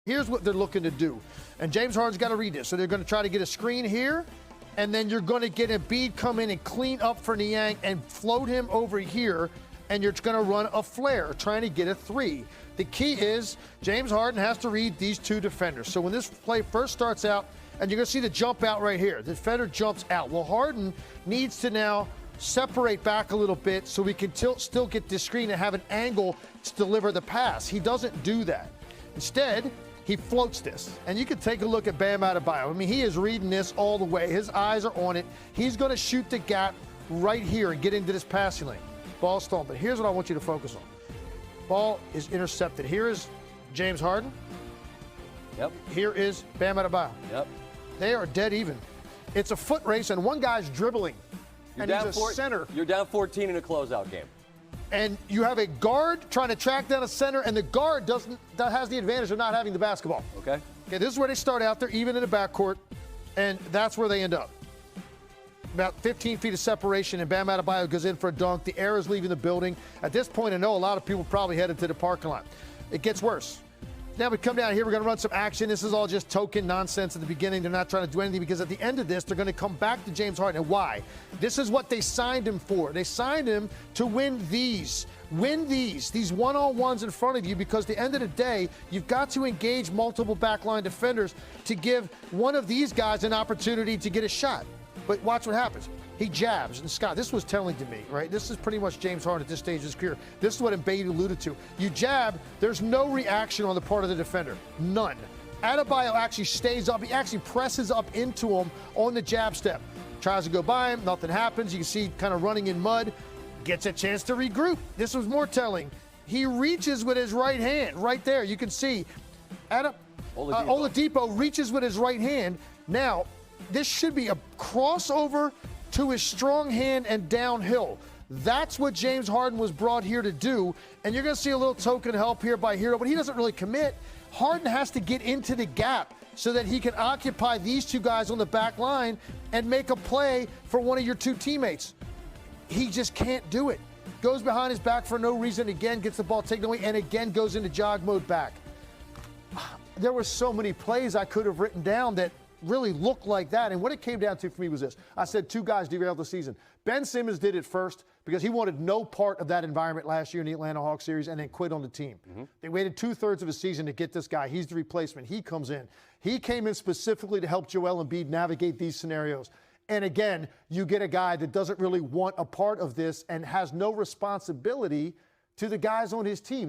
Here's what they're looking to do. And James Harden's got to read this. So they're going to try to get a screen here, and then you're going to get Embiid come in and clean up for Niang and float him over here, and you're going to run a flare, trying to get a three. The key is James Harden has to read these two defenders. So when this play first starts out, and you're going to see the jump out right here. The defender jumps out. Well, Harden needs to now separate back a little bit so we can still get this screen and have an angle to deliver the pass. He doesn't do that. Instead, he floats this. And you can take a look at Bam Adebayo. I mean, he is reading this all the way. His eyes are on it. He's going to shoot the gap right here and get into this passing lane. Ball stolen. But here's what I want you to focus on. Ball is intercepted. Here is James Harden. Yep. Here is Bam Adebayo. Yep. They are dead even. It's a foot race, and one guy's dribbling. And he's a center. You're down 14 in a closeout game. And you have a guard trying to track down a center, and the guard has the advantage of not having the basketball. Okay, this is where they start out. They're even in the backcourt, and that's where they end up. About 15 feet of separation, and Bam Adebayo goes in for a dunk. The air is leaving the building. At this point, I know a lot of people probably headed to the parking lot. It gets worse. Now we come down here, we're going to run some action. This is all just token nonsense at the beginning. They're not trying to do anything because at the end of this, they're going to come back to James Harden. And why? This is what they signed him for. They signed him to win these one-on-ones in front of you, because at the end of the day, you've got to engage multiple backline defenders to give one of these guys an opportunity to get a shot. But watch what happens. He jabs. And Scott, this was telling to me, right? This is pretty much James Harden at this stage of his career. This is what Embiid alluded to. You jab, there's no reaction on the part of the defender. None. Adebayo actually stays up. He actually presses up into him on the jab step. Tries to go by him. Nothing happens. You can see kind of running in mud. Gets a chance to regroup. This was more telling. He reaches with his right hand. Right there. You can see Oladipo reaches with his right hand. Now, this should be a crossover to his strong hand and downhill. That's what James Harden was brought here to do. And you're going to see a little token help here by Hero, but he doesn't really commit. Harden has to get into the gap so that he can occupy these two guys on the back line and make a play for one of your two teammates. He just can't do it. Goes behind his back for no reason, again gets the ball taken away, and again goes into jog mode back. There were so many plays I could have written down that really looked like that. And what it came down to for me was this. I said two guys derailed the season. Ben Simmons did it first because he wanted no part of that environment last year in the Atlanta Hawks series and then quit on the team. They waited 2/3 of a season to get this guy. He's the replacement. He comes in. He came in specifically to help Joel Embiid navigate these scenarios. And again, you get a guy that doesn't really want a part of this and has no responsibility to the guys on his team.